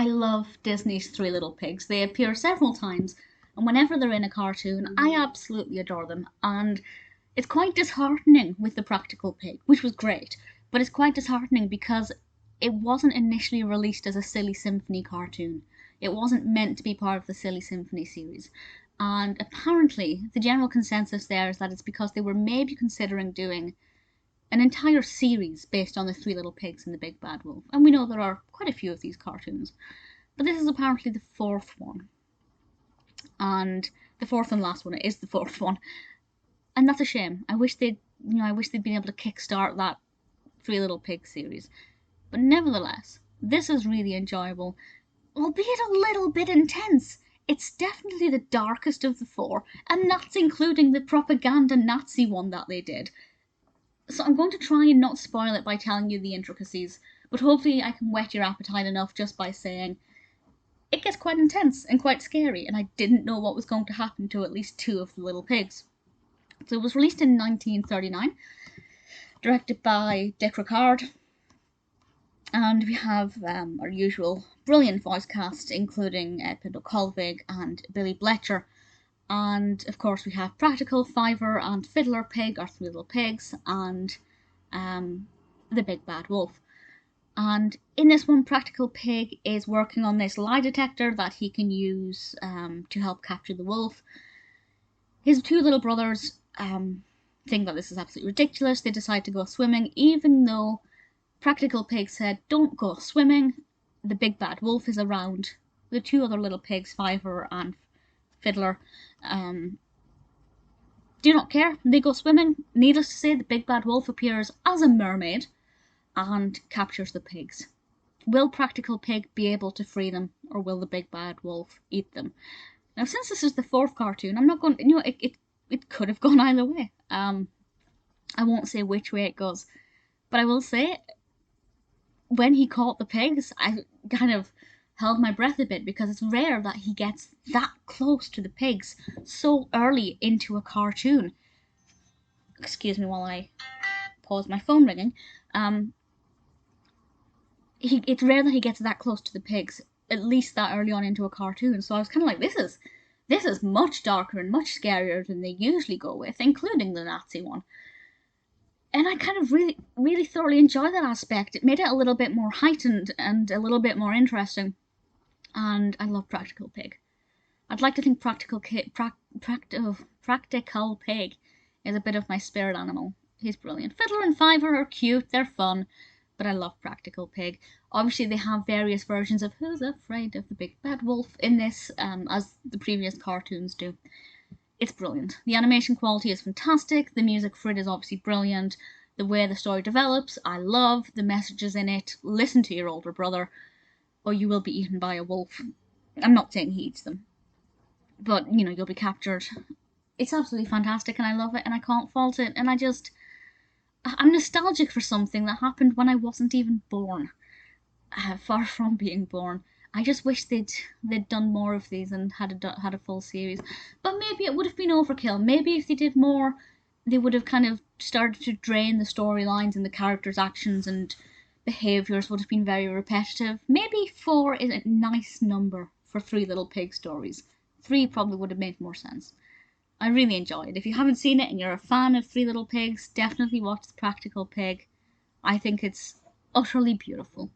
I love Disney's Three Little Pigs. They appear several times, and whenever they're in a cartoon, I absolutely adore them. And it's quite disheartening with the Practical Pig, which was great, but it's quite disheartening because it wasn't initially released as a Silly Symphony cartoon. It wasn't meant to be part of the Silly Symphony series. And apparently, the general consensus there is that it's because they were maybe considering doing an entire series based on the Three Little Pigs and the Big Bad Wolf. And we know there are quite a few of these cartoons. But this is apparently the fourth one. And the fourth and last one, it is the fourth one. And that's a shame. I wish they'd been able to kickstart that Three Little Pigs series. But nevertheless, this is really enjoyable, albeit a little bit intense. It's definitely the darkest of the four, and that's including the propaganda Nazi one that they did. So I'm going to try and not spoil it by telling you the intricacies, but hopefully I can whet your appetite enough just by saying it gets quite intense and quite scary, and I didn't know what was going to happen to at least two of the little pigs. So it was released in 1939, directed by Rickard, and we have our usual brilliant voice cast, including Pinto, Colvig and Billy Bletcher. And of course we have Practical, Fifer and Fiddler Pig, our three little pigs, and the Big Bad Wolf. And in this one, Practical Pig is working on this lie detector that he can use to help capture the wolf. His two little brothers think that this is absolutely ridiculous. They decide to go swimming, even though Practical Pig said, "Don't go swimming. The Big Bad Wolf is around." The two other little pigs, Fifer and Fiddler, do not care. They go swimming. Needless to say, the Big Bad Wolf appears as a mermaid and captures the pigs. Will Practical Pig be able to free them, or will the Big Bad Wolf eat them? Now, since this is the fourth cartoon, I'm not going to, it could have gone either way. I won't say which way it goes, but I will say, when he caught the pigs, I kind of held my breath a bit, because it's rare that he gets that close to the pigs so early into a cartoon. Excuse me while I pause my phone ringing. It's rare that he gets that close to the pigs, at least that early on into a cartoon. So I was kind of like, this is much darker and much scarier than they usually go with, including the Nazi one. And I kind of really thoroughly enjoyed that aspect. It made it a little bit more heightened and a little bit more interesting. And I love Practical Pig. I'd like to think Practical Pig is a bit of my spirit animal. He's brilliant. Fiddler and Fifer are cute, they're fun, but I love Practical Pig. Obviously they have various versions of Who's Afraid of the Big Bad Wolf in this, as the previous cartoons do. It's brilliant. The animation quality is fantastic, the music for it is obviously brilliant, the way the story develops, I love the messages in it. Listen to your older brother, or you will be eaten by a wolf. I'm not saying he eats them, but, you know, you'll be captured. It's absolutely fantastic, and I love it, and I can't fault it, and I'm nostalgic for something that happened when I wasn't even born. Far from being born. I just wish they'd done more of these and had a full series. But maybe it would have been overkill. Maybe if they did more, they would have kind of started to drain the storylines, and the characters' actions and behaviours would have been very repetitive. Maybe 4 is a nice number for Three Little Pig stories. 3 probably would have made more sense. I really enjoyed it. If you haven't seen it and you're a fan of Three Little Pigs, definitely watch The Practical Pig. I think it's utterly beautiful.